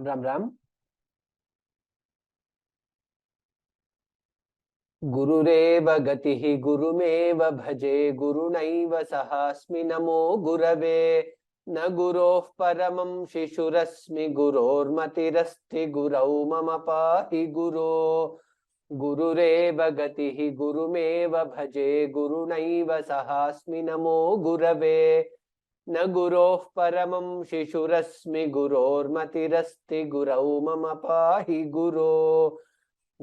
राम राम। गुरुरेव गतिः गुरुमेव भजे गुरुनैव सहास्मि नमो गुरवे न गुरोः परमं शिशुरस्मि गुरोर्मतिरस्ति गुरौ मम पाहि गुरो गुरुरेव गतिः गुरुमेव भजे गुरुनैव सहास्मि नमो गुरवे न गुरोः परमं शिशुरस्मि गुरोर्मतिरस्ति गुरौ मम पाहि गुरो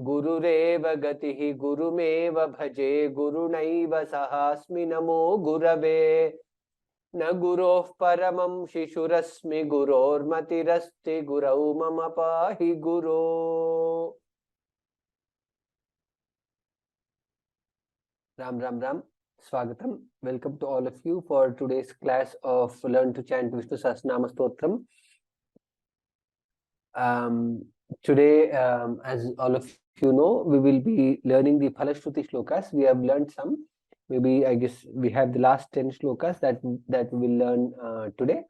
गुरुरेव गतिः गुरुमेव भजे गुरुनैव सहास्मि नमो गुरवे न गुरोः परमं शिशुरस्मि गुरोर्मतिरस्ति गुरौ मम पाहि गुरो। Ram Ram Ram. Swagatam. Welcome to all of you for today's class of Learn to Chant Vishnu Sahasranama Stotram. Today, as all of you know, we will be learning the Phalashruti shlokas. We have learned some. Maybe I guess we have the last 10 shlokas that we will learn today.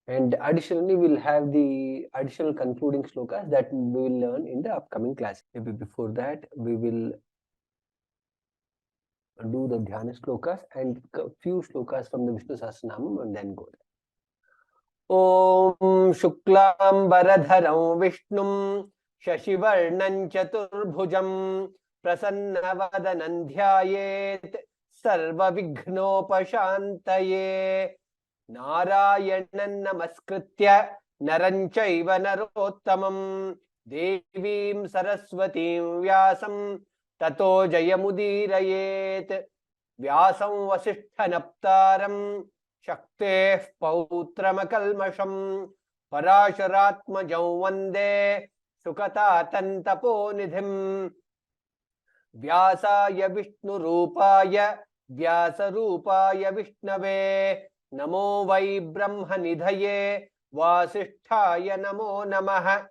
And additionally, we'll have the additional concluding shlokas that we will learn in the upcoming class. Maybe before that, we will do the dhyana shlokas and a few shlokas from the Vishnu Sahasranamam and then go there. Om Shuklambaradharam Vishnum Shashivarnam Chaturbhujam Prasanna Dhyayet Sarva Vighnopashantaye Narayanan Namaskritya Naranchaiva Narottamam Devim Saraswatim Vyasam Tato Jayamudirayet Vyasam Vasishthanaptaram Shakteः Pautramakalmasham Parasharatmajau Vande Sukatatantaponidhim Vyasaya Vishnurupaya Vyasarupaya Vishnave Namo Vai Brahmanidhaye Vasisthaya Namo Namaha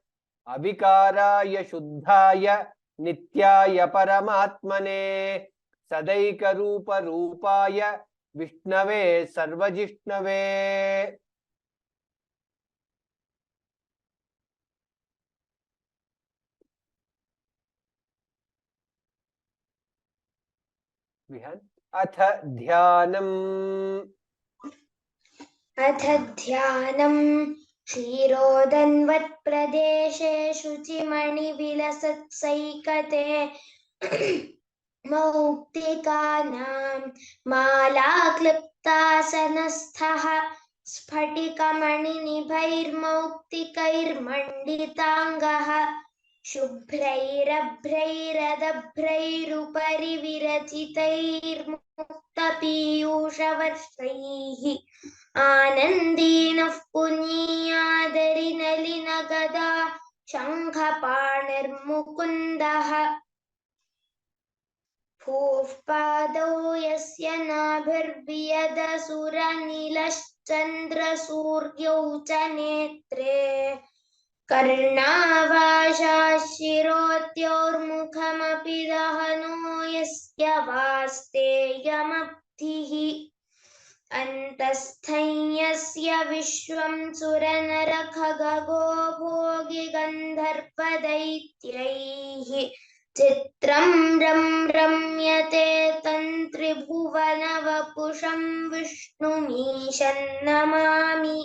Avikaraya Shuddhaya Nityaya Paramatmane Sadaika Rupa Rupaya Vishnave Sarvajishnave. We had Atha Dhyanam. Atha Dhyanam Kshirodanvat Pradeshe Shuchimani Vilasat Saikate Mauktikanam Mala Kliptasanasthaha Sphatikamani Nibhair Mauktikir Manditangaha Shubhrairabhrairadabrhairupari virachitair muktapiyushavarshaihi Anandinah punyadarinalina shankhapanir mukundaha Phufpadau yasya nabhirbhyada suranilaschandra suryau chanetre Karnavashashirotyormukhamapi dahano yasya vasteyamabdhihi Antasthayyasya vishwam suranarakhago bhogi gandharpadaityaihi Chitram ram ramyate tantribhuvanavapusham vishnumisham namami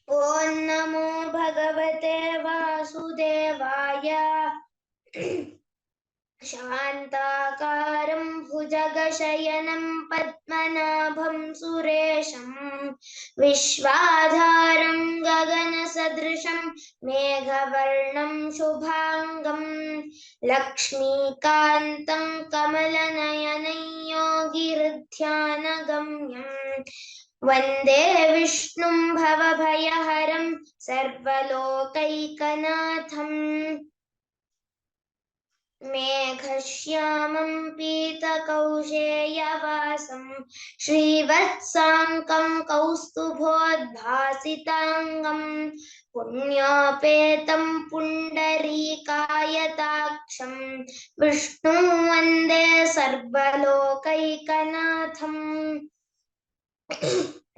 Om Namo Bhagavate Vasudevaya Shantakaram Bhujagashayanam Padmanabham Suresham Vishwadharam Gaganasadrisham Meghavarnam Shubhangam Lakshmikantam Kamalanayanam Yogiridhyanagamyam Vande Vishnum Bhavabhayaharam Sarvalokaikkanatham Meghashyamam Pitakauseyavasam Srivatsankam Kaustubhodbhasitangam Punyapetam Pundarikayataksam Vishnu Vande Sarvalokaikkanatham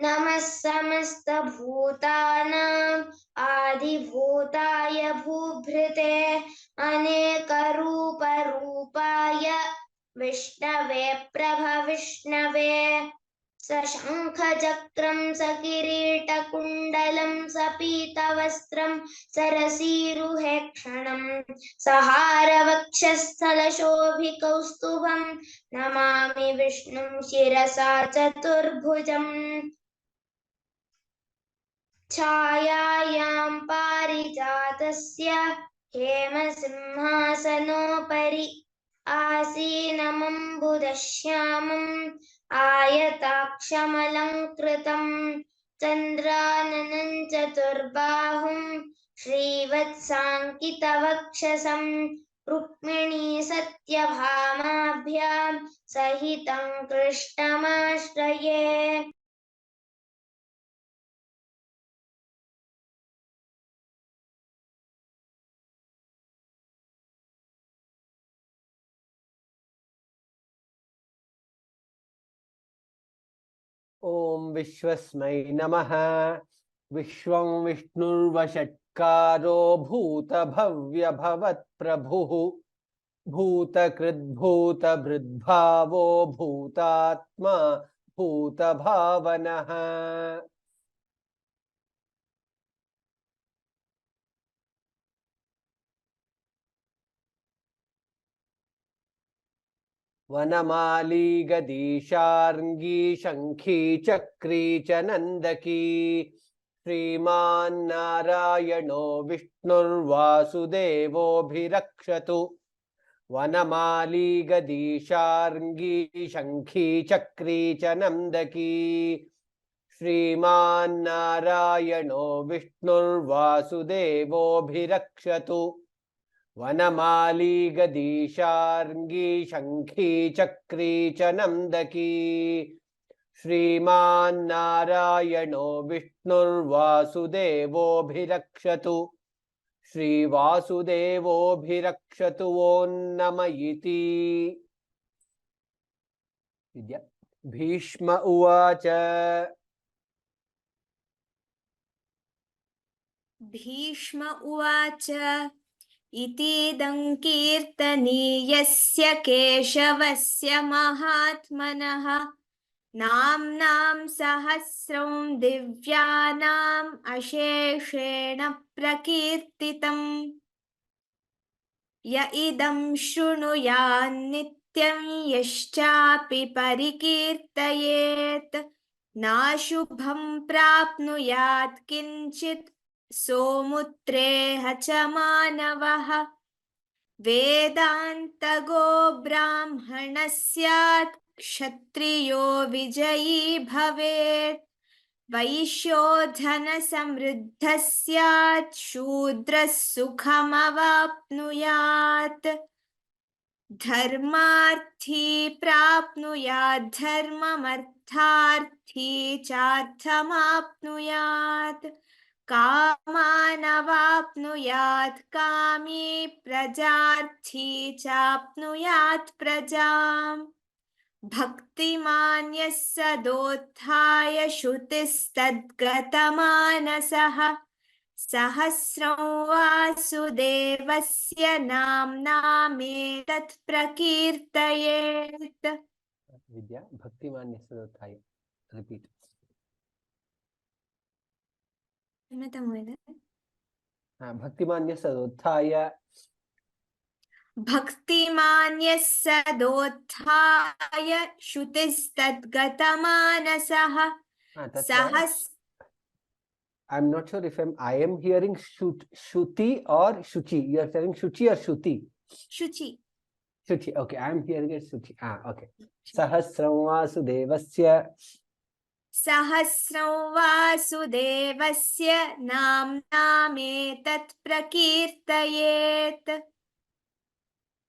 Namas samasta bhutanam आदिभूताय भूभृते अनेकरूपरूपाय विष्णवे प्रभविष्णवे सशङ्खचक्रं सकिरीटकुण्डलं सपीतवस्त्रं सरसीरुहेक्षणं सहारवक्षस्थलशोभिकौस्तुभं नमामि विष्णुं शिरसा चतुर्भुजम् छायायां पारिजातस्य हेमसिंहासनोपरि आसीनमम्बुदश्यामम् आयताक्षमलङ्कृतं चन्द्राननं चतुर्बाहुं श्रीवत्साङ्कितवक्षसं रुक्मिणी सत्यभामाभ्यां सहितं कृष्णमाश्रये ओम विश्वस्मै नमः। विश्वं विष्णुर्वषट्कारो भूतभव्य भवत्प्रभुः भूतकृद्भूतभृद्भावो भूतात्मा भूतभावनः। वनमाली गदीशार्ङ्गी शङ्खी चक्री च नन्दकी श्रीमान्नारायणो विष्णुर्वासुदेवोऽभिरक्षतु। वनमाली गदीशार्ङ्गी शङ्खी चक्री च नन्दकी श्रीमान्नारायणो विष्णुर्वासुदेवोऽभिरक्षतु। वनमाली गदीशार्ङ्गी शङ्खी चक्री च नन्दकी श्रीमान्नारायणो विष्णुर्वासुदेवोऽभिरक्षतु। श्रीवासुदेवोऽभिरक्षतु ॐ नम इति। विद्या भीष्म उवाच भीष्म उवाच इतीदं कीर्तनीयस्य केशवस्य महात्मनः नाम्नां सहस्रं दिव्यानाम् अशेषेण प्रकीर्तितम् य इदं शृणुयान्नित्यं यश्चापि परिकीर्तयेत् नाशुभं प्राप्नुयात् किञ्चित् सोमुत्रेह च मानवः वेदान्तगो ब्राह्मणः स्यात् क्षत्रियो विजयी भवेत् वैश्यो धनसमृद्धः स्यात् शूद्रः सुखमवाप्नुयात् धर्मार्थी प्राप्नुयात् धर्ममर्थार्थी चार्थमाप्नुयात् कामानवाप्नुयात् कामी प्रजार्थी चाप्नुयात् प्रजाम् भक्तिमान् यः सदोत्थाय श्रुतिस्तद्गतमानसः सहस्रं वासुदेवस्य नाम्नामेतत् प्रकीर्तयेत्। विद्या भक्तिमान् यः सदोत्थाय रिपीट भक्तिमान् यः सदोत्थाय भक्तिमान् यः सदोत्थाय श्रुतिस्तद्गतमानसः I'm not sure if I am hearing Shruti or Shuchi. You are saying Shuchi or Shruti? Shuchi. Shuchi. Okay, I am hearing it Shuchi. Okay. Sahasram Vasudevasya. सहस्रं वासुदेवस्य नाम्नामेतत् प्रकीर्तयेत्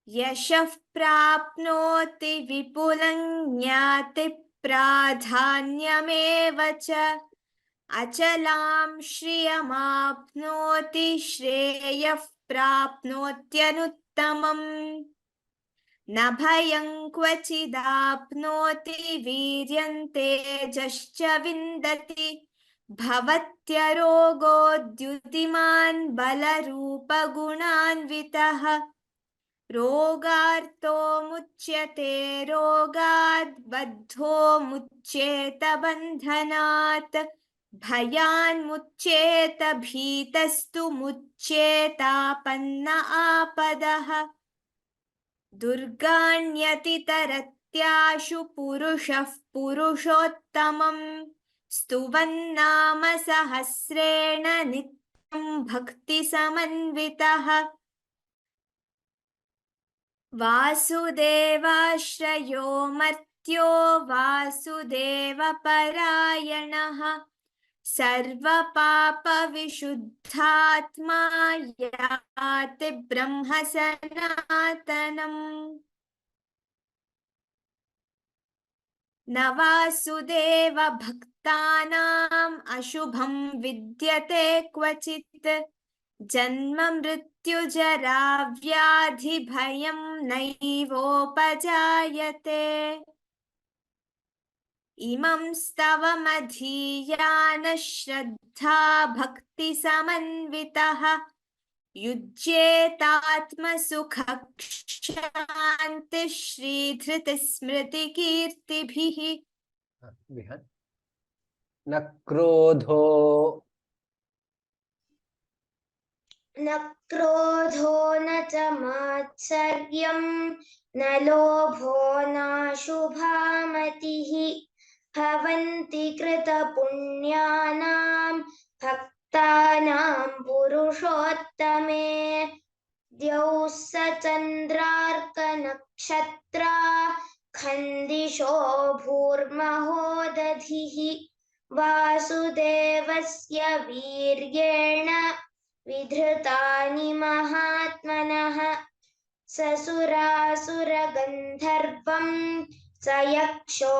यशः प्राप्नोति विपुलं ज्ञाति प्राधान्यमेव च अचलां श्रियमाप्नोति श्रेयः प्राप्नोत्यनुत्तमम् न भयं क्वचिदाप्नोति वीर्यं तेजश्च विन्दति भवत्यरोगोद्युतिमान् बलरूपगुणान्वितः रोगार्तो मुच्यते रोगाद् बद्धो मुच्येत बन्धनात् भयान्मुच्येत भीतस्तु मुच्येतापन्न आपदः दुर्गाण्यतितरत्याशु पुरुषः पुरुषोत्तमम् स्तुवन्नाम सहस्रेण नित्यं भक्तिसमन्वितः वासुदेवाश्रयो मर्त्यो वासुदेवपरायणः सर्वपापविशुद्धात्मा याति ब्रह्म सनातनम् न वासुदेव भक्तानाम् अशुभं विद्यते क्वचित् जन्म मृत्युजरा व्याधि भयं नैवोपजायते इमं स्तवमधीयान श्रद्धा भक्ति समन्वितः युज्येतात्मसुखक्षान्ति श्रीधृतिस्मृतिकीर्तिभिः Vihan. न क्रोधो न क्रोधो न च मात्सर्यं न लोभो नाशुभामतिः भवन्ति कृतपुण्यानां भक्तानां पुरुषोत्तमे द्यौः स चन्द्रार्कनक्षत्रा खन्दिशो भूर्महोदधिः वासुदेवस्य वीर्येण विधृतानि महात्मनः ससुरासुरगन्धर्वं स यक्षोरगराक्षसं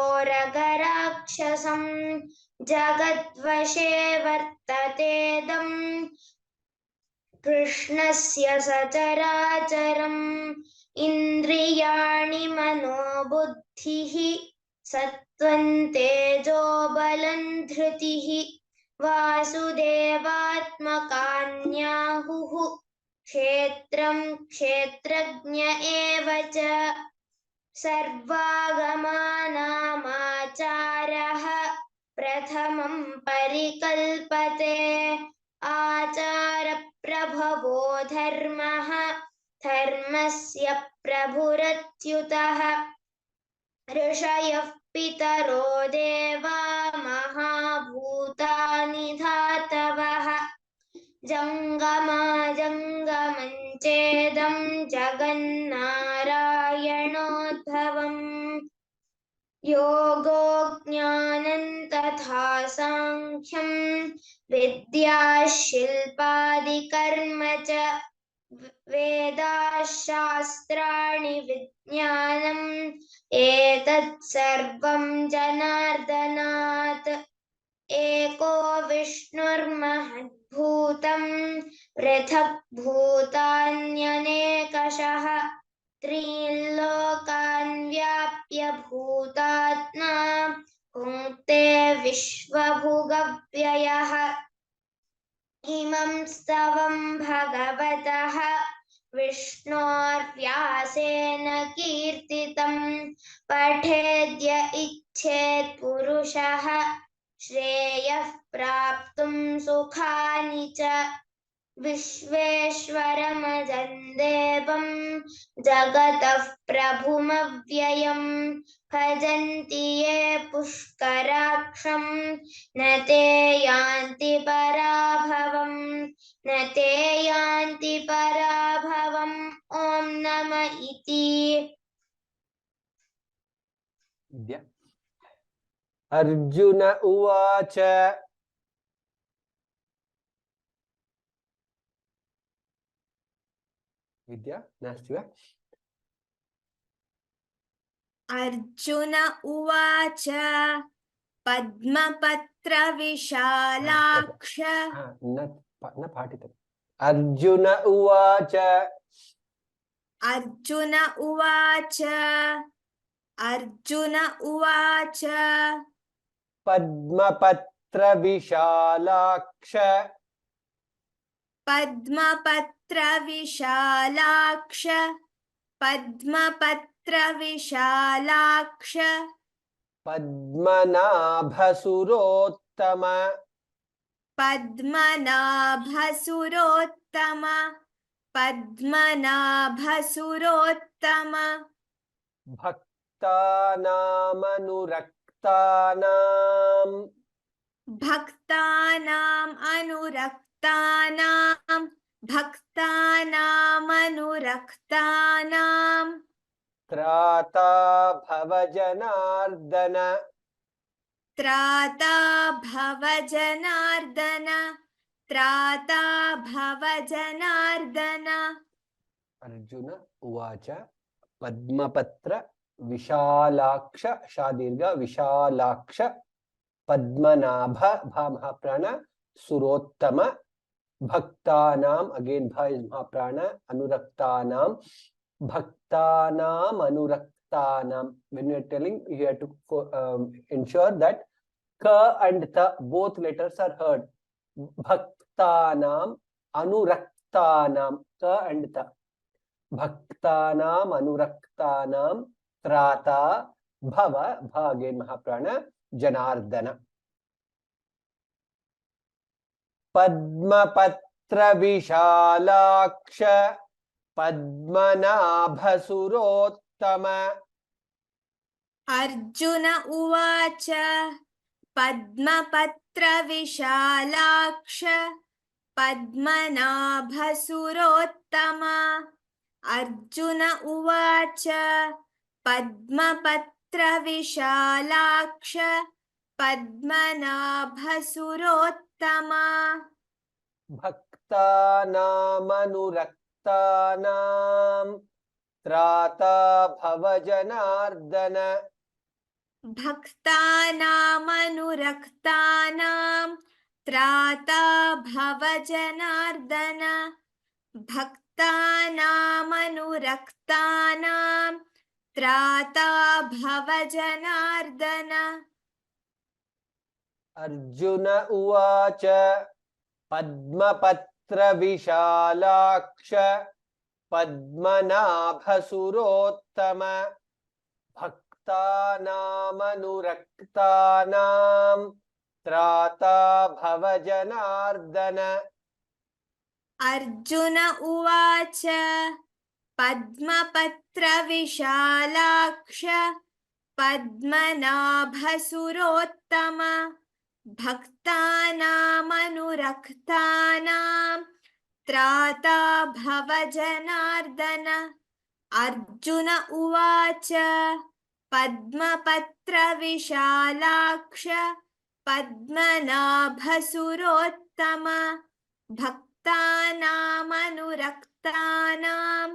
जगद्वशे वर्ततेदं कृष्णस्य सचराचरम् इन्द्रियाणि मनोबुद्धिः सत्त्वं तेजो बलं धृतिः वासुदेवात्मकान्याहुः क्षेत्रं क्षेत्रज्ञ एव च सर्वागमानामाचारः प्रथमं परिकल्पते आचारप्रभवो धर्मः धर्मस्य प्रभुरच्युतः ऋषयः पितरो देवा महाभूतानि धातवः जङ्गमं चेदं जगन्नारायणोद्भवम् योगो ज्ञानं तथा साङ्ख्यं विद्या शिल्पादिकर्म च वेदाः शास्त्राणि विज्ञानम् एतत् सर्वं जनार्दनात् एको विष्णुर्महद्भूतं पृथक् भूतान्यनेकशः त्रीन् लोकान् व्याप्य भूतात्मा भुङ्क्ते विश्वभुगव्ययः इमं स्तवं भगवतः विष्णोर्व्यासेन कीर्तितं पठेद्य इच्छेत् पुरुषः श्रेयः प्राप्तुं सुखानि च विश्वेश्वरमजं देवं जगतः प्रभुमव्ययं भजन्ति ये पुष्कराक्षं न ते यान्ति पराभवम् ॐ नम इति विद्या अर्जुन उवाच विद्या नास्ति वा अर्जुन उवाच पद्मपत्रविशालाक्ष न पाठितम् अर्जुन उवाच अर्जुन उवाच अर्जुन उवाच पद्मपत्रविशालाक्ष Padmapatra Padmapatra Vishalaksha Padmanabhasurottama Padmanabhasurottama Bhaktanamanuraktanaam Bhaktanamanuraktanaam Trata Bhavajanardana Trata Bhavajanardana Arjuna Uvacha Padmapatra Vishalaksha Shadirga Vishalaksha Padmanabha Bha Mahaprana Surottama Bhaktanam, again Bha is Mahaprana, Anuraktanam, Bhaktanam Anuraktanam. When you are telling, you have to ensure that Ka and Tha, both letters are heard. Bhaktanam Anuraktanam, Ka and Tha. Bhaktanam Anuraktanam Trata Bhava, Bha again Mahaprana, Janardana. Padmapatra Vishalaksha Padmanabhasurottama. Arjuna Uvacha Padmapatra Vishalaksha Padmanabhasurottama. Arjuna Uvacha Padmapatra Vishalaksha Padmanabhasurottama. Bhaktanamanuraktanaam Trata Bhavajanardana. Bhaktanamanuraktanaam Trata Bhavajanardana. Bhaktanamanuraktanaam Trata Bhavajanardana. Arjuna Uvacha Padmapatra Vishalaksha Padmanabhasurottama Bhaktanamanuraktanaam Trata Bhavajanardana. Arjuna Uvacha Padmapatra Vishalaksha Padmanabhasurottama Bhaktanamanuraktanaam Trata Bhavajanardana. Arjuna Uvacha Padmapatra Vishalaksha Padmanabhasurottama Bhaktanamanuraktanaam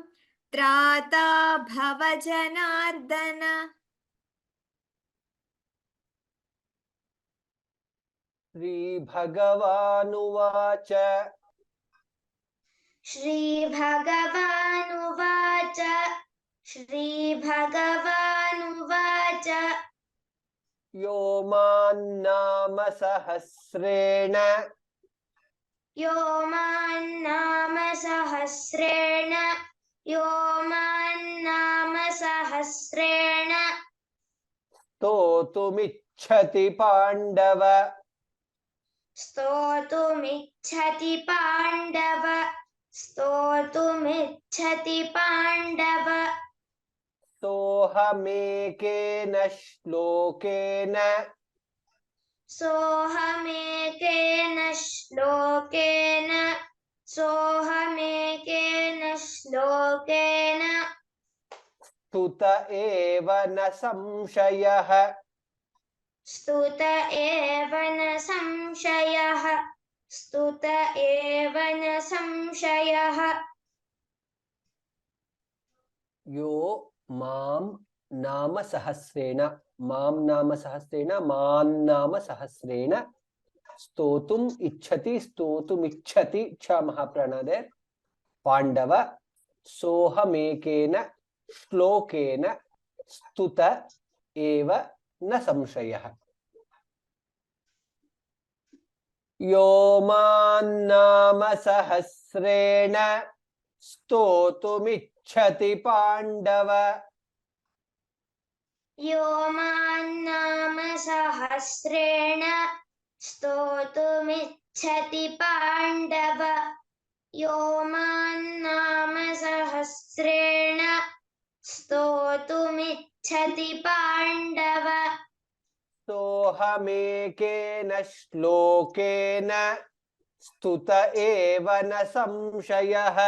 Trata Bhavajanardana. Sri Bhagavanuvacha Shri Bhagavanuvacha Shri Bhagavanuvacha Yo man nama sahasrena Yo man nama sahasrena Totumichhati Pandava Stotumichhati Pandava Sohamekena shlokena Sohamekena shlokena Tuta eva na samshayah Stuta eva na samshayah Yo mam nama sahasrena mam nama sahasrena man nama sahasrena stotum ichhati cha mahaprana there Pandava sohamekena shlokena stuta eva na samshayah. यो मान्नाम सहस्रेण स्तोतुमिच्छति पाण्डव यो मान्नाम सहस्रेण स्तोतुमिच्छति पाण्डव यो मान्नाम सहस्रेण स्तोतुमिच्छति पाण्डव सोऽहमेकेन श्लोकेन स्तुत एव न संशयः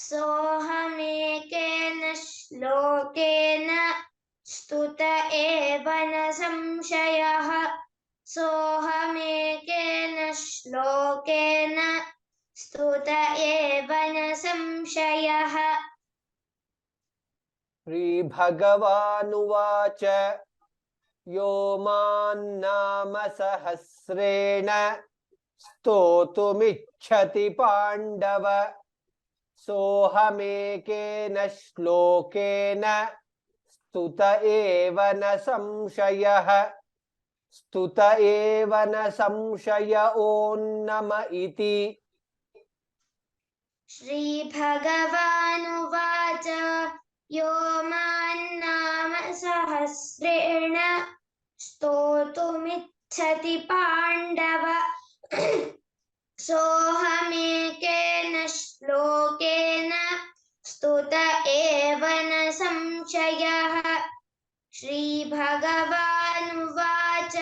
सोऽहमेकेन श्लोकेन स्तुत एव न संशयः सोऽहमेकेन श्लोकेन स्तुत एव न संशयः श्रीभगवानुवाच यो मान्नाम सहस्रेण स्तोतुमिच्छति पाण्डव सोऽहमेकेन श्लोकेन स्तुत एव न संशयः स्तुत एव न संशय ओन्नम इति श्रीभगवानुवाच यो मान्नाम सहस्रेण स्तोतुमिच्छति पाण्डव सोऽहमेकेन श्लोकेन स्तुत एव न संशयः श्रीभगवानुवाच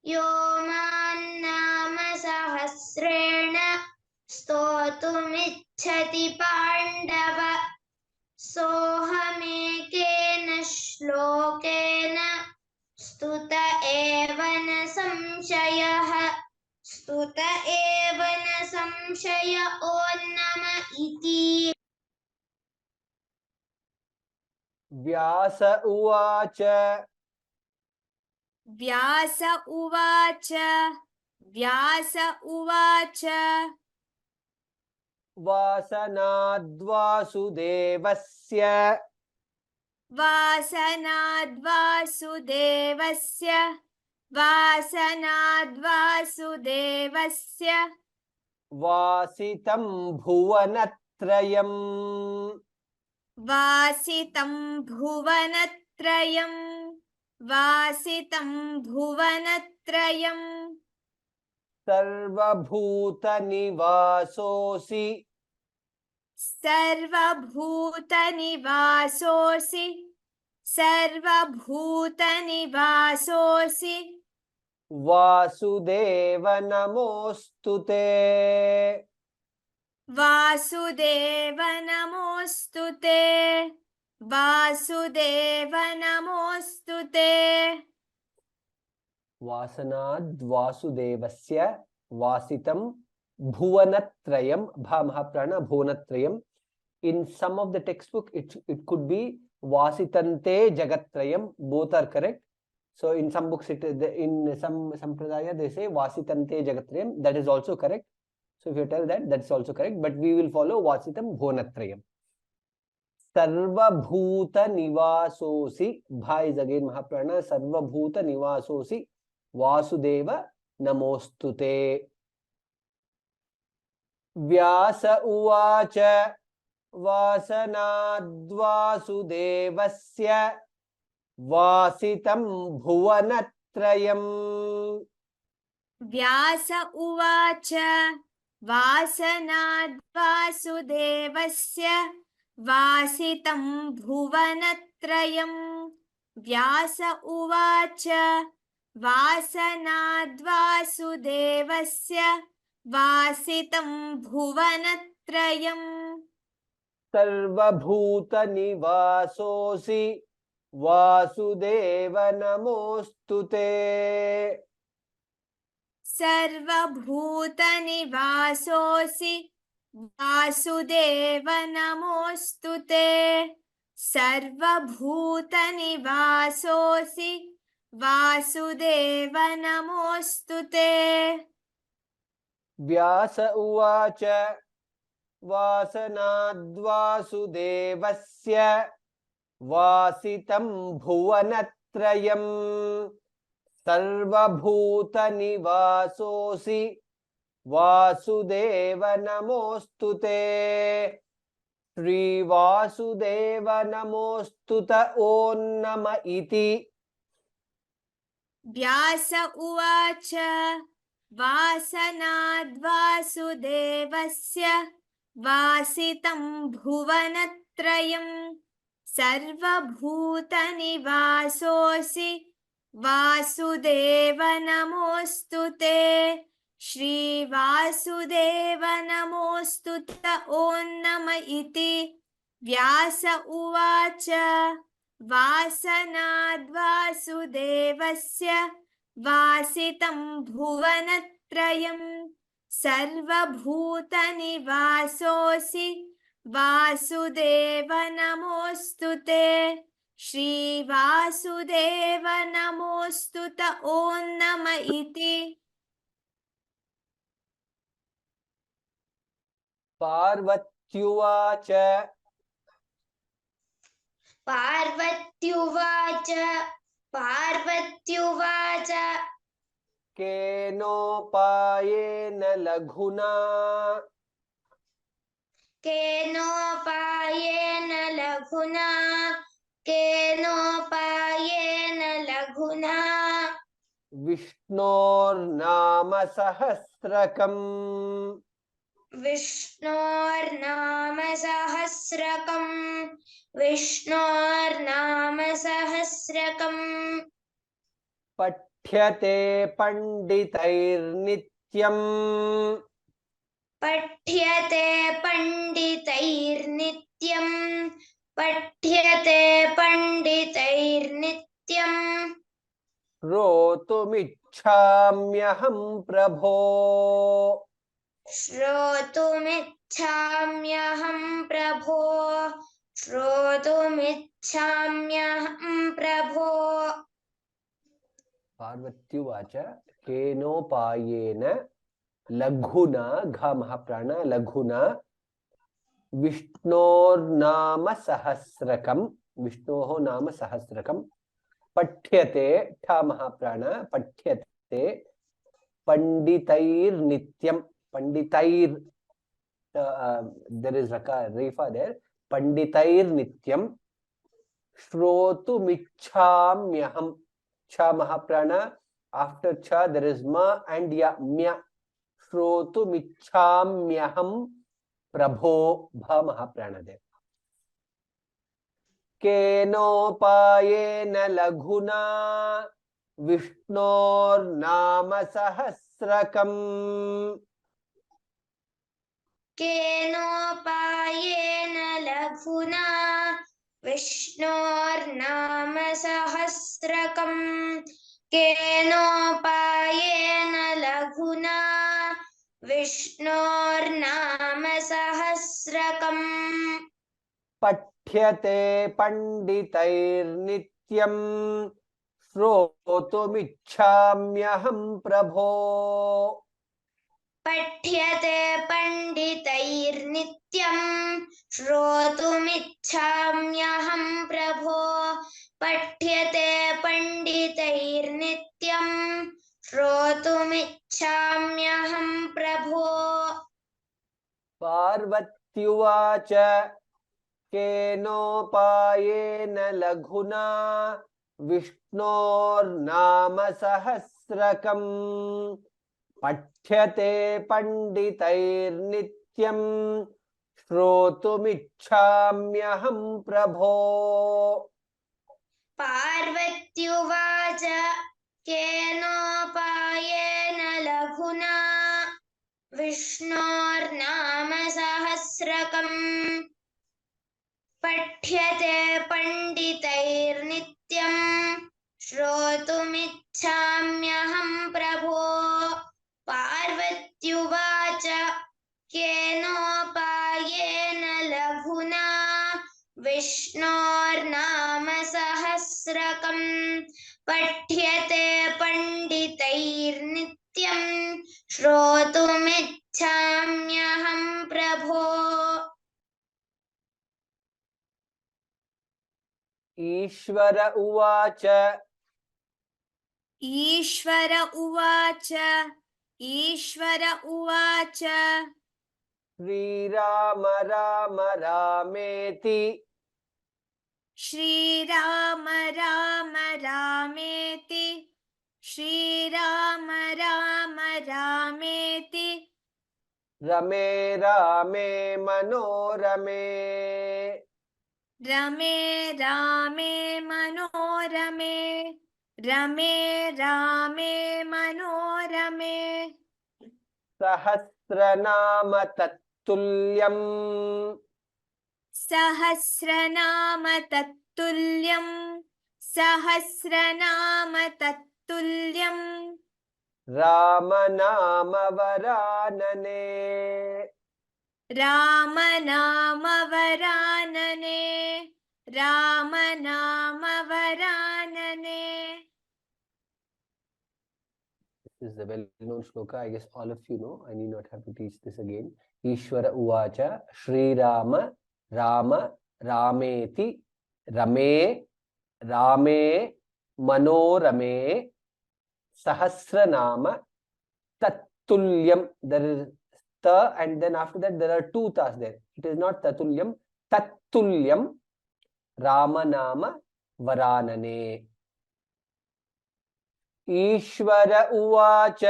यो मान्नाम सहस्रेण स्तोतुमिच्छति पाण्डव सोऽहमेकेन श्लोकेन स्तुत एव न संशयः स्तुत एव न संशय ओन्नम इति व्यास उवाच व्यास उवाच व्यास उवाच वासनाद्वासुदेवस्य वासनाद्वासुदेवस्य वासनाद्वासुदेवस्य वासितं भुवनत्रयम् वासितं भुवनत्रयम् वासितं भुवनत्रयम् सर्वभूतनिवासोऽसि सर्वभूतनिवासोऽसि सर्वभूतनिवासोऽसि वासुदेव नमोऽस्तु ते वासुदेव नमोऽस्तु ते वासुदेव नमोऽस्तु ते वासनाद्वासुदेवस्य वासितं भुवनत्रयं भा महाप्राण भुवनत्रयम्. In some of the textbook it could be vasitante jagatrayam. Both are correct. So in some books in some sampradaya they say vasitante jagatrayam. That is also correct. So if you tell that, that's also correct. But we will follow vasitam bhuvanatrayam. Sarvabhuta nivasosi. Bha is again mahaprana. Sarvabhuta nivasosi. Vasudeva namostute. Vyasa uvacha. वासनाद्वासुदेवस्य वासितं भुवनत्रयम्. व्यास उवाच वासनाद्वासुदेवस्य वासितं भुवनत्रयम्. व्यास उवाच वासनाद्वासुदेवस्य वासितं भुवनत्रयम्. सर्वभूतनिवासोऽसि वासुदेव नमोऽस्तु ते. सर्वभूतनिवासोऽसि वासुदेव नमोऽस्तु ते. सर्वभूतनिवासोऽसि वासुदेव नमोऽस्तु ते. व्यास उवाच वासनाद्वासुदेवस्य वासितं भुवनत्रयम्. सर्वभूतनिवासोऽसि वासुदेव नमोऽस्तुते श्रीवासुदेव नमोऽस्तुत ॐ नम इति व्यास उवाच वासनाद्वासुदेवस्य वासितं भुवनत्रयं सर्वभूतनिवासोऽसि वासुदेव नमोऽस्तु ते श्रीवासुदेव नमोऽस्तुत ॐ नम इति व्यास उवाच वासनाद्वासुदेवस्य वासितं भुवनत्रयं सर्वभूतनिवासोऽसि वासुदेव नमोऽस्तु ते श्रीवासुदेव नमोऽस्तुत ॐ नम इति पार्वत्युवाच पार्वत्युवाच पार्वत्युवाच केनोपायेन लघुना केनोपायेन लघुना केनोपायेन लघुना विष्णोर्नाम सहस्रकम् विष्णोर्नाम सहस्रकम् विष्णोर्नाम सहस्रकम् पठ्यते पंडितैर्नित्यम् पठ्यते पंडितैर्नित्यम् पठ्यते पंडितैर्नित्यम् श्रोतुमिच्छाम्यहं प्रभो श्रोतुमिच्छाम्यहं प्रभो श्रोतुमिच्छाम्यहं प्रभो पार्वत्युवाच केनोपायेन लघुना घमः प्राण लघुना विष्णोर्नाम सहस्रकं विष्णोः नाम सहस्रकं पठ्यते ठामः प्राण पठ्यते पंडितैर्नित्यं पंडितैर there is refa there पंडितैर्नित्यं श्रोतुमिच्छाम्यहं cha mahaprana after cha there is ma and ya mya श्रोतुमिच्छाम्यहं प्रभो भा महाप्राण there केनोपायेन लघुना विष्णोर्नाम सहस्रकम् केनोपायेन लघुना विष्णोर्नाम सहस्रकम् केनोपायेन लघुना विष्णोर्नाम सहस्रकम् पठ्यते पंडितैर्नित्यं श्रोतुमिच्छाम्यहं प्रभो पठ्यते पंडितैर्नित्यं श्रोतुमिच्छाम्यहं प्रभो पठ्यते पंडितैर्नित्यं श्रोतुमिच्छाम्यहं प्रभो पार्वत्युवाच केनोपायेन लघुना विष्णोर्नाम सहस्रकम् पठ्यते पंडितैर्नित्यं श्रोतुमिच्छाम्यहं प्रभो पार्वत्युवाच केनोपायेन लघुना विष्णोर्नाम सहस्रकम् पठ्यते पंडितैर्नित्यं श्रोतुमिच्छाम्यहं प्रभो पार्वत्युवाच केनोपायेन लघुना विष्णोर्नाम सहस्रकम् पठ्यते पंडितैर्नित्यं श्रोतुमिच्छाम्यहं प्रभो ईश्वर उवाच ईश्वर उवाच ईश्वर उवाच श्रीराम राम रामेति श्रीराम राम रामेति श्रीराम राम रामेति रमे रामे मनोरमे रमे रामे मनोरमे रमे रामे मनोरमे सहस्रनाम तत्तुल्यम् सहस्रनाम तत्तुल्यं सहस्रनाम तत्तुल्यं राम नाम वरानने राम नाम वरानने राम नाम वरानने. This is a well-known shloka. I guess all of you know. I need not have to teach this again. Ishvara uvacha Shri Rama Rama Rameti Rame Rame Manorame Sahasranama Tattulyam. There is ta, and then after that there are two tas there. It is not Tatulyam, Tattulyam Ramanama Varanane. ईश्वर उवाच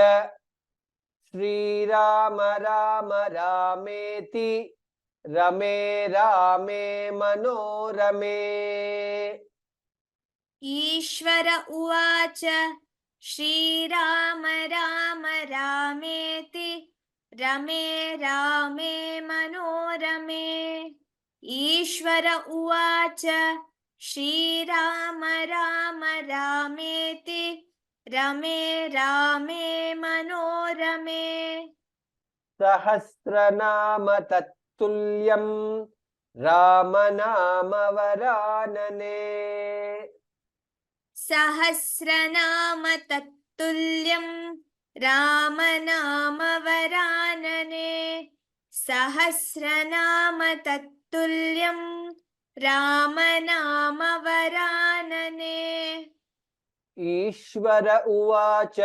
श्रीराम राम रामेति रमे रामे मनोरमे ईश्वर उवाच श्रीराम राम रामेति रमे रामे मनोरमे ईश्वर उवाच श्रीराम राम रामेति रमे रामे मनोरमे सहस्रनाम तत्तुल्यं राम नाम वरानने सहस्रनाम तत्तुल्यं राम नाम वरानने सहस्रनाम तत्तुल्यं राम नाम वरानने. ईश्वर उवाच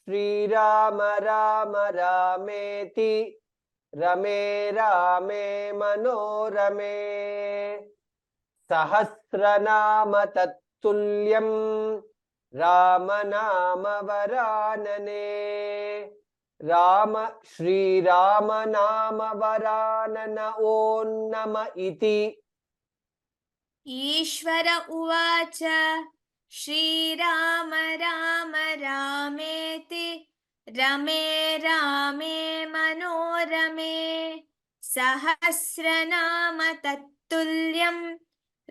श्रीराम राम रामेति रमे रामे मनोरमे सहस्रनाम तत्तुल्यं राम नाम वरानने राम श्रीराम नाम वरानन ओं नम इति. ईश्वर उवाच श्रीराम राम रामेति रमे रामे मनोरमे सहस्रनाम तत्तुल्यं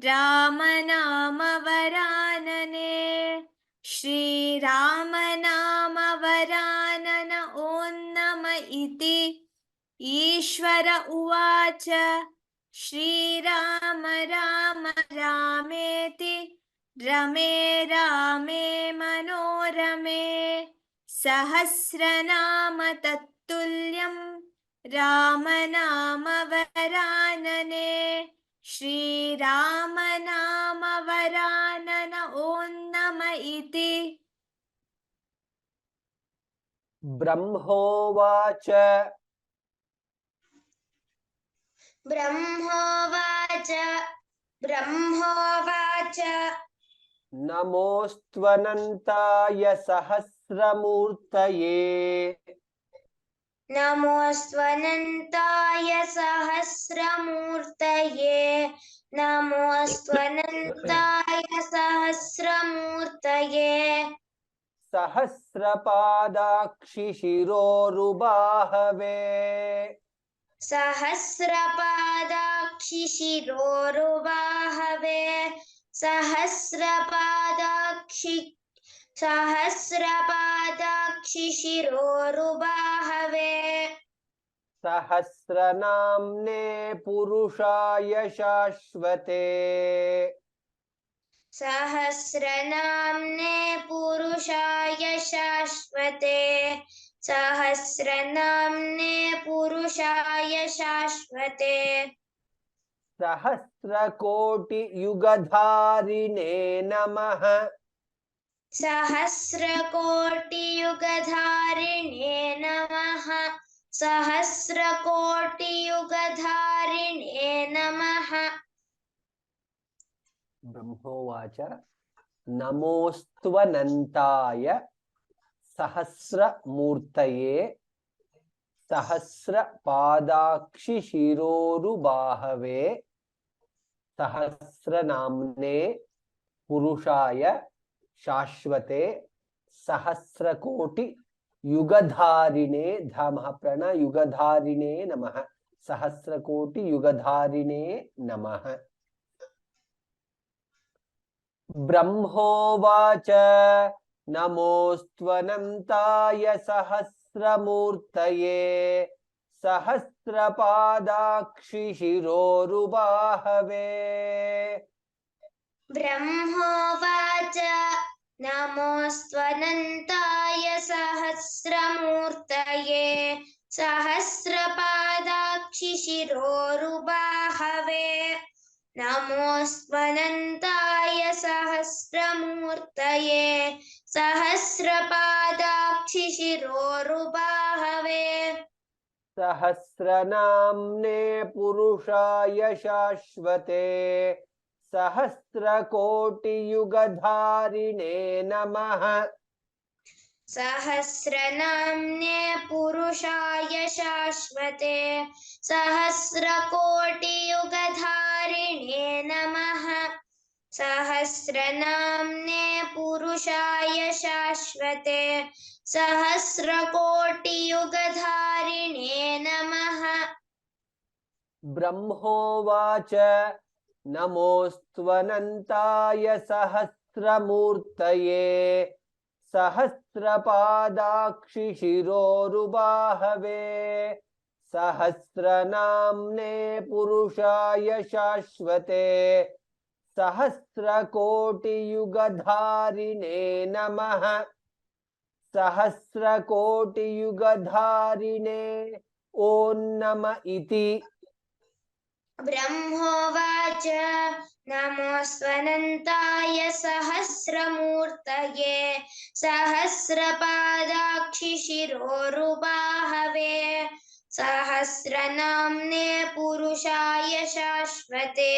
राम नाम वरानने श्रीराम नाम वरानन ओं नम इति. ईश्वर उवाच श्रीराम राम रामेति रमे रामे मनोरमे सहस्रनाम तत्तुल्यं राम नाम वरानने श्रीराम नाम वरानन ओं नम इति. ब्रह्मोवाच ब्रह्मोवाच नमोऽस्त्वनन्ताय सहस्रमूर्तये नमोऽस्त्वनन्ताय सहस्रमूर्तये नमोऽस्त्वनन्ताय सहस्रमूर्तये सहस्रपादाक्षि शिरोरुबाहवे सहस्रपादाक्षि शिरोरुबाहवे सहस्रपादाक्षि शिरोरुबाहवे सहस्रनाम्ने पुरुषाय शाश्वते सहस्रनाम्ने पुरुषाय शाश्वते सहस्रनाम्ने पुरुषाय शाश्वते सहस्रकोटियुगधारिणे नमः सहस्रकोटियुगधारिणे नमः सहस्रकोटियुगधारिणे नमः ब्रह्मोवाच नमोऽस्त्वनन्ताय सहस्रमूर्तये सहस्रपादाक्षिशिरोरुबाहवे सहस्रनाम्ने पुरुषाय शाश्वते सहस्रकोटि युगधारिणे धामः प्रण युगधारिणे नमः सहस्रकोटि युगधारिणे नमः ब्रह्मोवाच नमोऽस्त्वनन्ताय सहस्रमूर्तये सहस्रपादाक्षिशिरोरुबाहवे ब्रह्मोवाच नमोऽस्त्वनन्ताय सहस्रमूर्तये सहस्रपादाक्षिशिरोरुबाहवे नमोऽस्त्वनन्ताय सहस्रमूर्तये सहस्रपादाक्षिशिरोरुबाहवे सहस्रनाम्ने पुरुषाय शाश्वते सहस्रकोटियुगधारिणे नमः सहस्रनाम्ने पुरुषाय शाश्वते सहस्रकोटियुगधारिणे नमः सहस्रनाम्ने पुरुषाय शाश्वते सहस्रकोटियुगधारिणे नमः ब्रह्मोवाच नमोऽस्त्वनन्ताय सहस्रमूर्तये सहस्रपादाक्षिशिरोरुबाहवे सहस्रनाम्ने पुरुषाय शाश्वते सहस्रकोटियुगधारिणे नमः सहस्रकोटियुगधारिणे ॐ नम इति ब्रह्मोवाच नमोऽस्त्वनन्ताय सहस्रमूर्तये सहस्रपादाक्षिशिरोरुबाहवे सहस्रनाम्ने पुरुषाय शाश्वते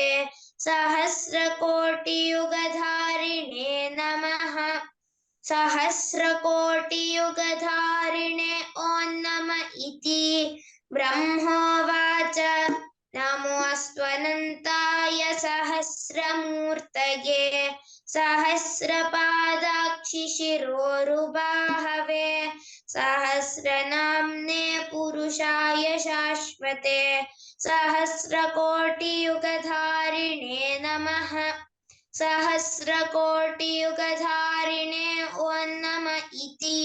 सहस्रकोटियुगधारिणे नमः सहस्रकोटियुगधारिणे ॐ नम इति ब्रह्मोवाच नमोऽस्त्वनन्ताय सहस्रमूर्तये सहस्रपादाक्षिशिरोरुबाहवे सहस्रनाम्ने पुरुषाय शाश्वते सहस्रकोटियुगधारिणे नमः सहस्रकोटियुगधारिणे ॐ नम इति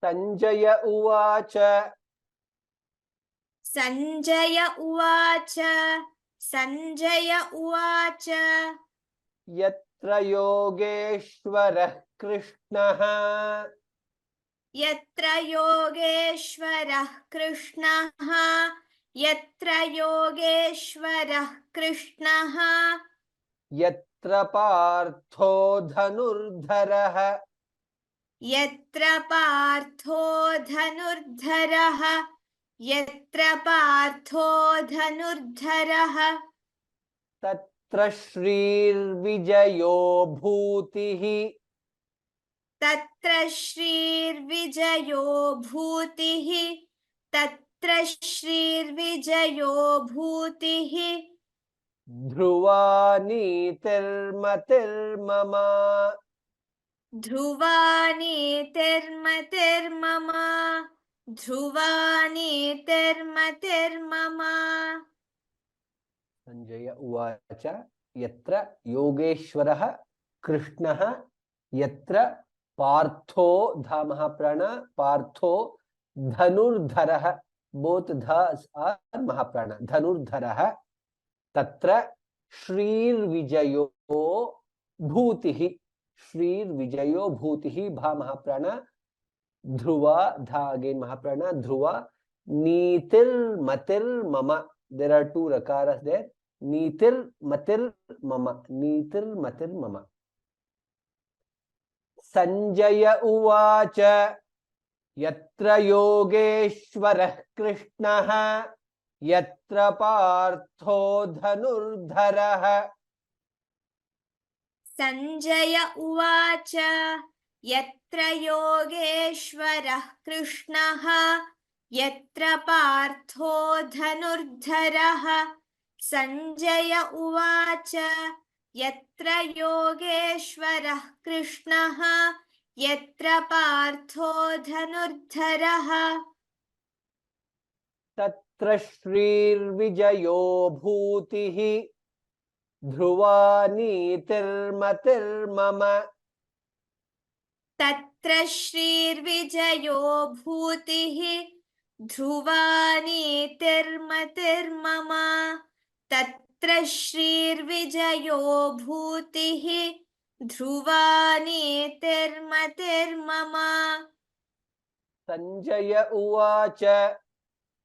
संजय उवाच संजय उवाच संजय उवाच यत्र योगेश्वरः कृष्णः यत्र योगेश्वरः कृष्णः यत्र योगेश्वरः कृष्णः यत्र पार्थो धनुर्धरः यत्र पार्थो धनुर्धरः यत्र पार्थो धनुर्धरः तत्र श्रीर्विजयो भूतिः तत्र श्रीर्विजयो भूतिः तत्र श्रीर्विजयो भूतिः ध्रुवा नीतिर्मतिर्मम ध्रुवा नीतिर्मतिर्मम ध्रुवा नीतिर्मतिर्मम संजय उवाच यत्र योगेश्वरः कृष्णः यत्र पार्थो धामः प्रण पार्थो धनुर्धरः बोथ ध आर महाप्राण धनुर्धरः तत्र श्रीर्विजयो भूतिः श्रीर्विजयो भूतिः भा महाप्राण ध्रुवा धा अगेन महाप्राण ध्रुवा नीतिर्मतिर्मम there are two rakaras there Nitir matir mama. Nitir matir mama. Sanjaya uvacha yatra yogeshwarah Krishnaha yatra partho dhanurdharah. Sanjaya uvacha yatra yogeshwarah Krishnaha yatra partho dhanurdharah. Sanjaya uvacha yatra yogeshwarah Krishnaha yatra partho dhanurdharah. Tatra shrirvijayo bhutihi dhruva nitirmatir mama. Tatra shrirvijayo bhutihi dhruva nitirmatir mama. Tatra shrirvijayo bhutihi dhruva nitirmatir mama. Sanjaya uvacha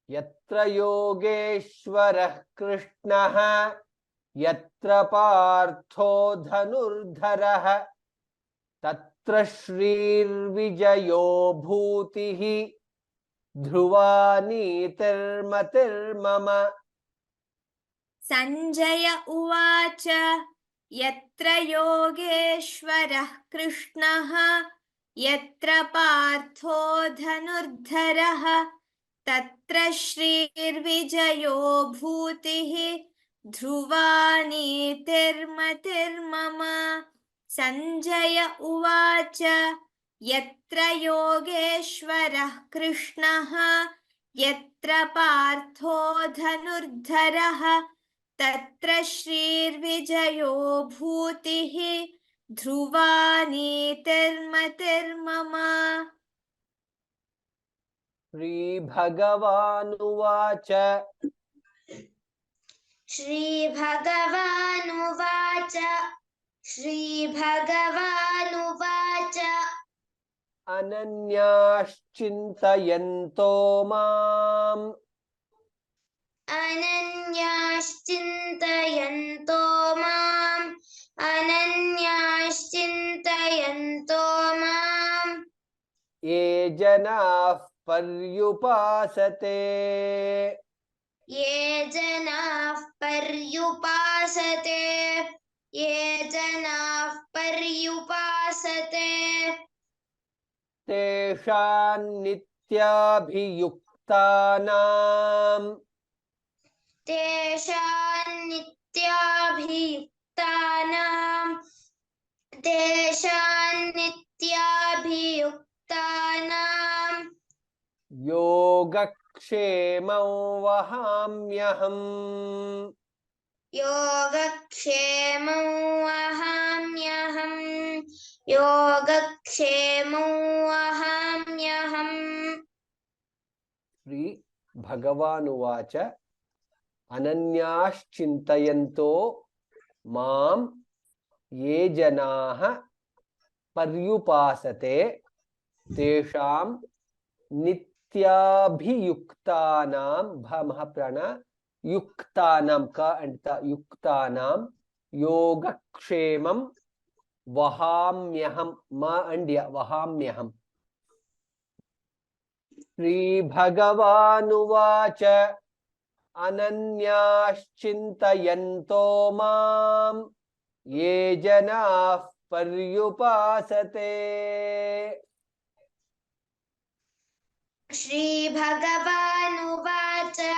yatra yogeshwarah Krishnaha yatra partho dhanurdharah tatra shrirvijayo bhutihi dhruva nitirmatir mama. Sanjaya uvacha yatra yogeshwarah Krishnaha yatra partho dhanurdharah tatra shrirvijayo bhutihi dhruva nitirmatir mama. Sanjaya uvacha yatra yogeshwarah Krishnaha yatra partho dhanurdharah tatra shrirvijayo bhutihi dhruva nitirmatir mama. Shri Bhagavanuvacha Shri Bhagavanuvacha Shri Bhagavanuvacha Ananyashchintayanto mam Ananyashchintayanto mam Ananyashchintayanto mam ye janah paryupasate Ye janah paryupasate Ye janah paryupasate teshan nityabhiyuktanam Teshan nityabhiyuktanam Teshan nityabhiyuktanam yogakshemam vahamyaham. Yogakshemam vahamyaham Yogakshemam vahamyaham Shri Bhagavanuvacha Ananyashchintayanto mam ye janaha paryupasate tesham nityabhiyuktanam bha mahaprana yuktanam ka and ta yuktanam yogakshemam vahamyaham ma and ya vahamyaham. Shri Bhagavanuvacha Ananyashchintayanto mam ye janah paryupasate. Shri Bhagavanuvacha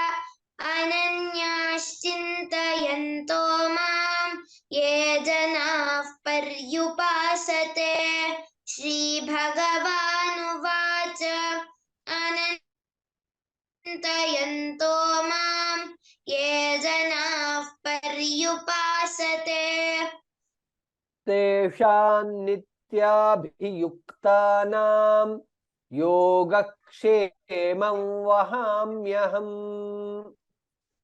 Ananyashchintayanto mam Ye janah paryupasate Shri Bhagavanuvacha Ananyashchintayanto mam Ye janah paryupasate Teshan nityabhiyuktanam yogakshemam vahamyaham.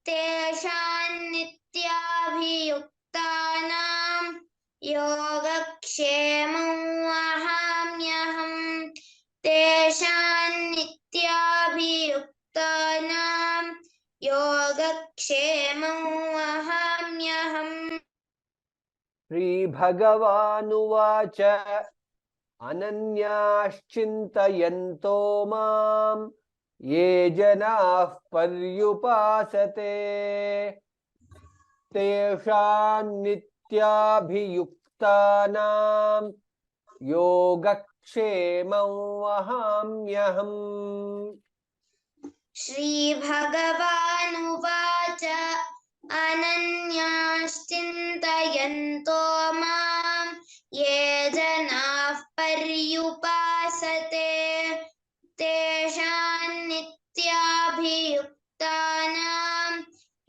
Teshan nityabhiyuktanam yogakshemam vahamyaham Teshan nityabhiyuktanam yogakshemam vahamyaham श्रीभगवानुवाच अनन्याश्चिन्तयन्तो माम् ये जनाः पर्युपासते तेषां नित्याभियुक्तानां योगक्षेमं वहाम्यहम्। श्रीभगवानुवाच अनन्याश्चिन्तयन्तो मां ये जनाः पर्युपासते तेषां नित्याभियुक्तानां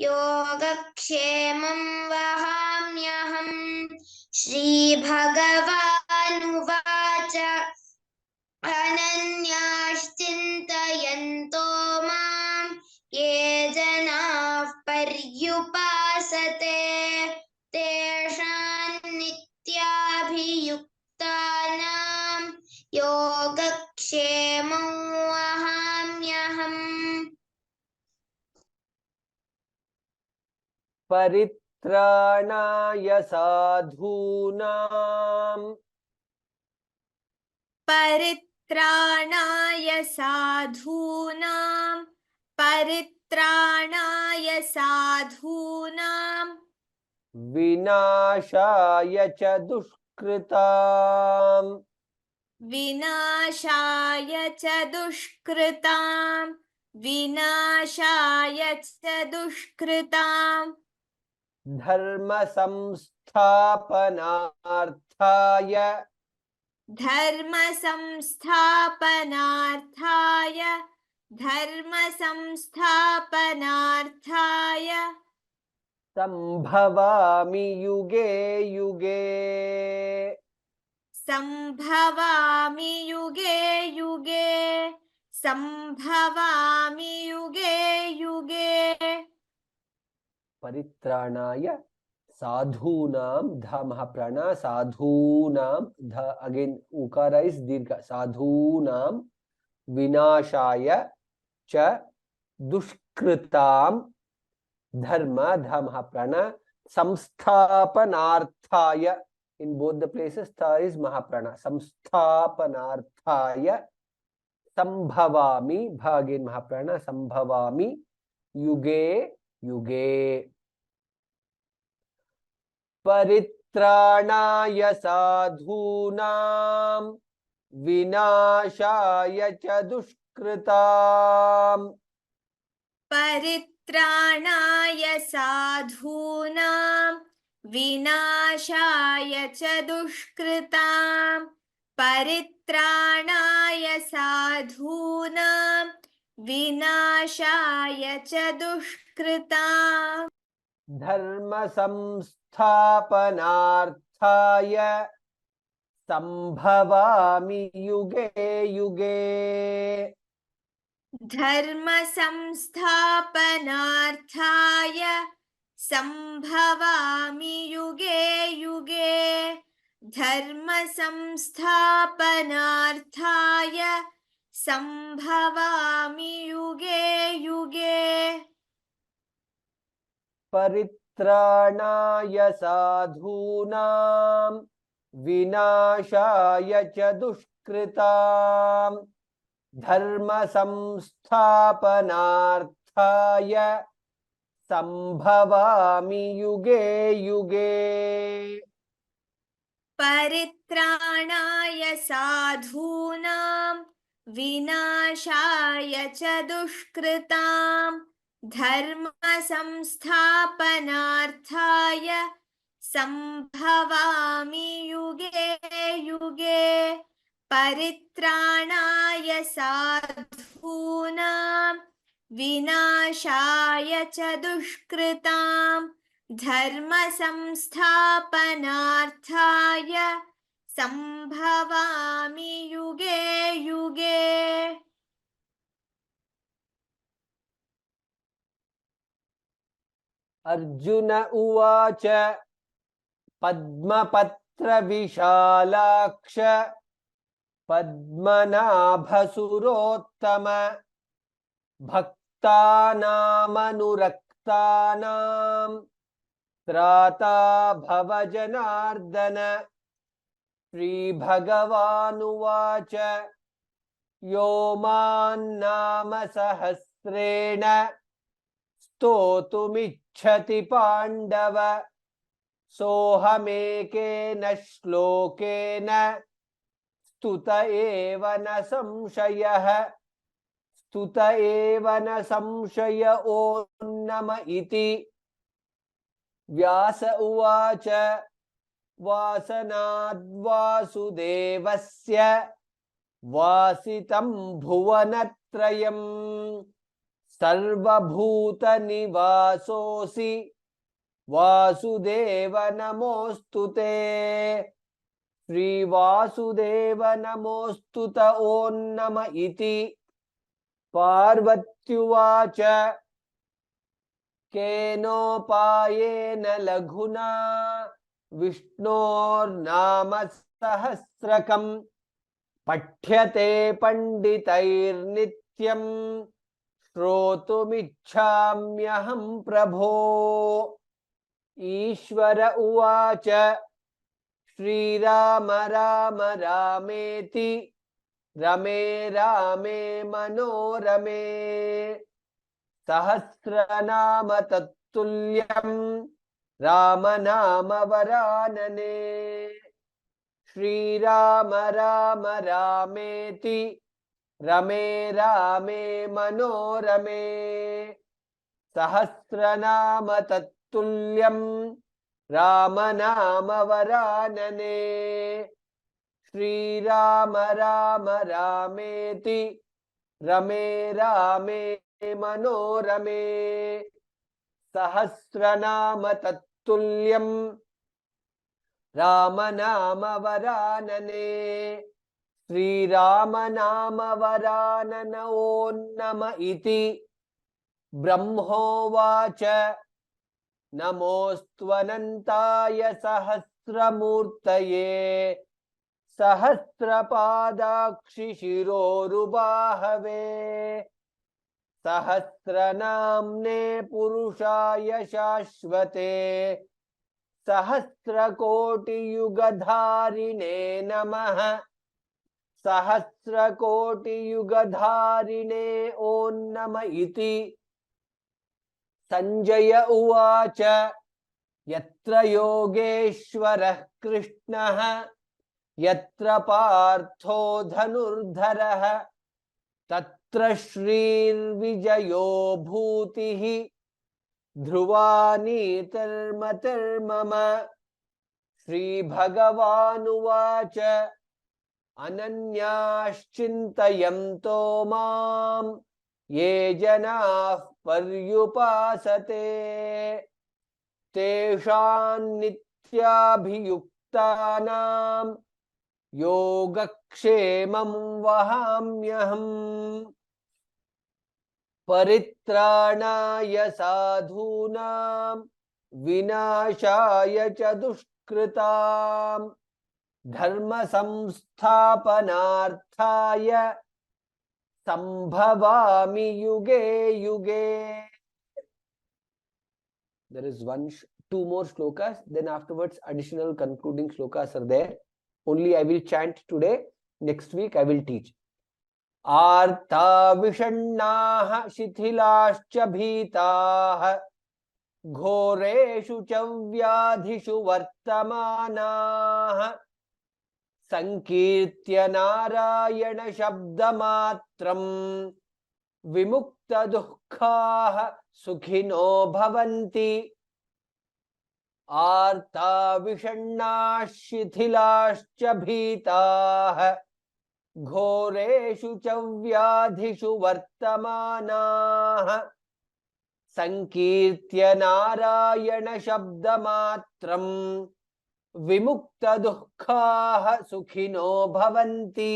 योगक्षेमं वहाम्यहम्। श्रीभगवानुवाच अनन्याश्चिन्तयन्तो मां ये जनाः पर्युपासते तेषां नित्याभियुक्तानां योगक्षेमं वहाम्यहम्। परित्राणाय साधूनां परित्राणाय साधूनां परित्राणाय साधूनां विनाशाय च दुष्कृतां विनाशाय च दुष्कृतां विनाशाय च दुष्कृतां धर्म संस्थापनार्थाय धर्म संस्थापनार्थाय धर्म संस्थापनार्थाय संभवामि युगे युगे संभवामि युगे युगे संभवामि युगे युगे। परित्राणाय साधूनां ध महाप्राण साधूनां ध अगेन उकार इज दीर्घ साधूनां विनाशाय च दुष्कृतां धर्म ध महाप्राण संस्थापनार्थाय in both the places tha is mahaprana samsthapanarthaya sambhavami bha again mahaprana sambhavami yuge yuge परित्राणाय साधूनां विनाशाय च दुष्कृतां परित्राणाय साधूनां विनाशाय च दुष्कृतां परित्राणाय साधूनां विनाशाय च दुष्कृतां धर्म संस्थापनार्थाय संभवामि युगे युगे धर्म संस्थापनार्थाय संभवामि युगे युगे धर्म संस्थापनार्थाय संभवामि युगे युगे। परित्राणाय साधूनां विनाशाय च दुष्कृतां धर्म संस्थापनार्थाय संभवामि युगे युगे परित्राणाय साधूनां विनाशाय च दुष्कृतां धर्म संस्थापनार्थाय संभवामि युगे युगे परित्राणाय साधूनां विनाशाय च दुष्कृतां धर्म संस्थापनार्थाय संभवामि युगे युगे। अर्जुन उवाच पद्मपत्र विशालाक्ष पद्मनाभसुरोत्तम भक्तानामनुरक्तानां त्राता भव जनार्दन। श्रीभगवानुवाच यो मान्नाम सहस्रेण स्तोतुमिच्छति पाण्डव सोऽहमेकेन श्लोकेन स्तुत एव न संशयः। स्तुत एव न संशय ओन्नम इति। व्यास उवाच वासनाद्वासुदेवस्य वासितं भुवनत्रयम् सर्वभूतनिवासोऽसि वासुदेव नमोऽस्तु ते। श्रीवासुदेव नमोऽस्तु त ओन्नम इति। पार्वत्युवाच केनोपायेन लघुना विष्णोर्नाम सहस्रकम् पठ्यते पंडितैर्नित्यम् श्रोतुमिच्छाम्यहं प्रभो। ईश्वर उवाच श्रीराम राम रामेति रमे रामे मनोरमे सहस्रनाम तत्तुल्यं राम नाम वरानने। श्रीराम राम रामेति रमे रामे मनोरमे सहस्रनाम तत्तुल्यं राम नाम वरानने। श्रीराम राम रामेति रमे रामे मनोरमे सहस्रनाम तत्तुल्यं राम नाम वरानने। श्रीराम नाम वरानन ओन्नम इति। ब्रह्मोवाच नमोऽस्त्वनन्ताय सहस्रमूर्तये सहस्रपादाक्षि शिरोरुबाहवे सहस्रनाम्ने पुरुषाय शाश्वते सहस्रकोटियुगधारिणे नमः। सहस्रकोटियुगधारिणे ओन्नम इति। संजय उवाच यत्र योगेश्वरः कृष्णः यत्र पार्थो धनुर्धरः तत्र श्रीर्विजयो भूतिः ध्रुवानीतिर्मतिर्मम। श्रीभगवानुवाच अनन्याश्चिन्तयन्तो मां ये जनाः पर्युपासते तेषां नित्याभियुक्तानां योगक्षेमं वहाम्यहम्। परित्राणाय साधूनां विनाशाय च दुष्कृतां धर्म संस्थापनार्थाय संभवामि युगे युगे। There is two more shlokas, then afterwards additional concluding shlokas are there. Only I will chant today. Next week I will teach. आर्ता विषण्णाः शिथिलाश्च भीताः घोरेषु च व्याधिषु वर्तमानाः संकीर्त्य नारायण शब्दमात्रं विमुक्तदुःखाः सुखिनो भवन्ति। आर्ता विषण्णाः शिथिलाश्च भीताः घोरेषु च व्याधिषु वर्तमानाः संकीर्त्य नारायण शब्दमात्रं विमुक्तदुःखाः सुखिनो भवन्ति।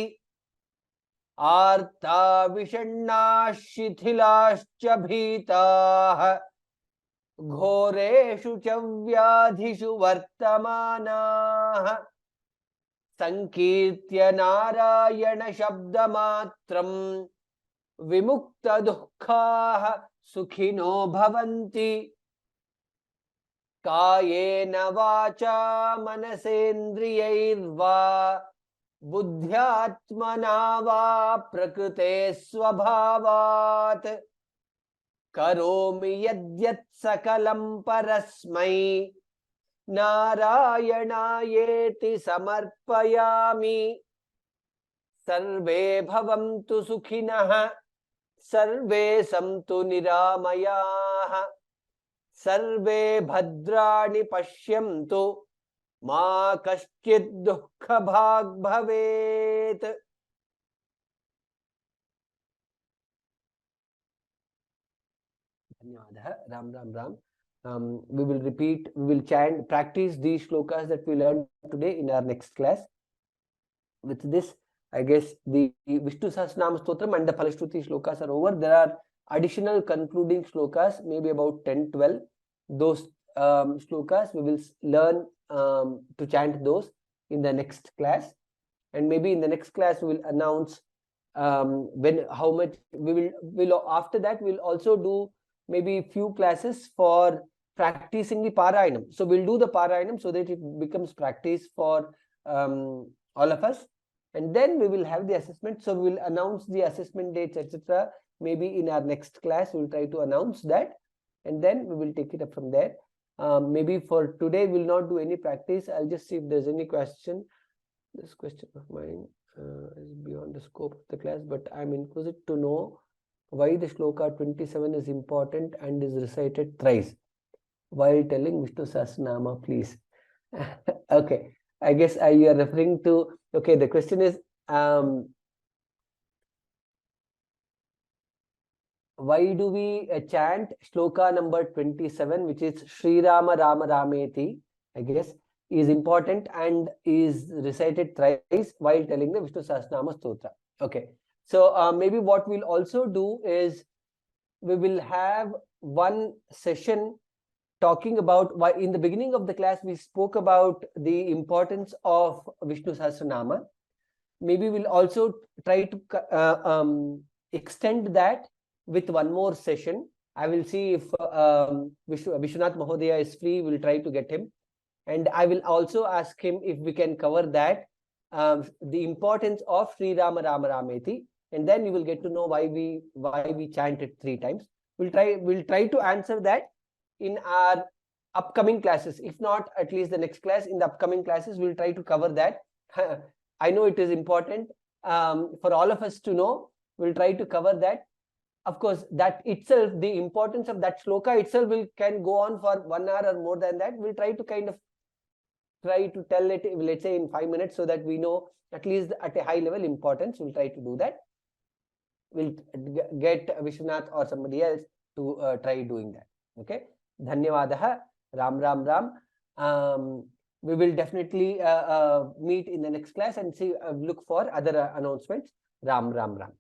आर्ता विषण्णाः शिथिलाश्च भीताः घोरेषु च व्याधिषु वर्तमानाः संकीर्त्य नारायण शब्दमात्रं विमुक्तदुःखाः सुखिनो भवन्ति। Kayena vacha manasendrayirva buddhyatmana va prakrite swabhavat karomi yadyat sakalam parasmai narayanaayeti samarpayami sarve bhavantu sukhinah sarve santu niramayah sarve bhadrani pashyantu ma kaschid dukkha bhag bhavet. Dhanyawadaha. Ram Ram Ram. We will repeat, we will chant, practice these shlokas that we learned today in our next class. With this, I guess the Vishnu Sahasranama Stotram and the Phalashruti shlokas are over. There are additional concluding shlokas, maybe about 10, 12. Those shlokas we will learn to chant those in the next class. And maybe in the next class we will announce when, how much we will after that we'll also do maybe few classes for practicing the Parayanam. So we'll do the Parayanam so that it becomes practice for all of us. And then we will have the assessment. So we will announce the assessment dates, etc. Maybe in our next class, we'll try to announce that. And then we will take it up from there. Maybe for today, we'll not do any practice. I'll just see if there's any question. This question of mine is beyond the scope of the class, but I'm inquisitive to know why the shloka 27 is important and is recited thrice while telling Vishnu Sahasranama, please. Okay, I guess you are referring to, okay, the question is, why do we chant shloka number 27, which is Sri Rama Rama Rameti, I guess, is important and is recited thrice while telling the Vishnu Sahasranama Stotra. Okay, so maybe what we'll also do is we will have one session talking about why in the beginning of the class we spoke about the importance of Vishnu Sahasranama. Maybe we'll also try to extend that with one more session. I will see if Vishwanath Mahodaya is free. We'll try to get him. And I will also ask him if we can cover that, the importance of Sri Rama Rama Rameti. And then you will get to know why we chant it 3 times. We'll try to answer that in our upcoming classes. If not, at least the next class, in the upcoming classes, we'll try to cover that. I know it is important for all of us to know. We'll try to cover that. Of course, that itself, the importance of that shloka itself can go on for 1 hour or more than that. We'll try to tell it, let's say in 5 minutes, so that we know at least at a high level importance. We'll try to do that. We'll get Vishwanath or somebody else to try doing that. Okay. Dhanyawadaha. Ram Ram Ram. We will definitely meet in the next class and see, look for other announcements. Ram Ram Ram.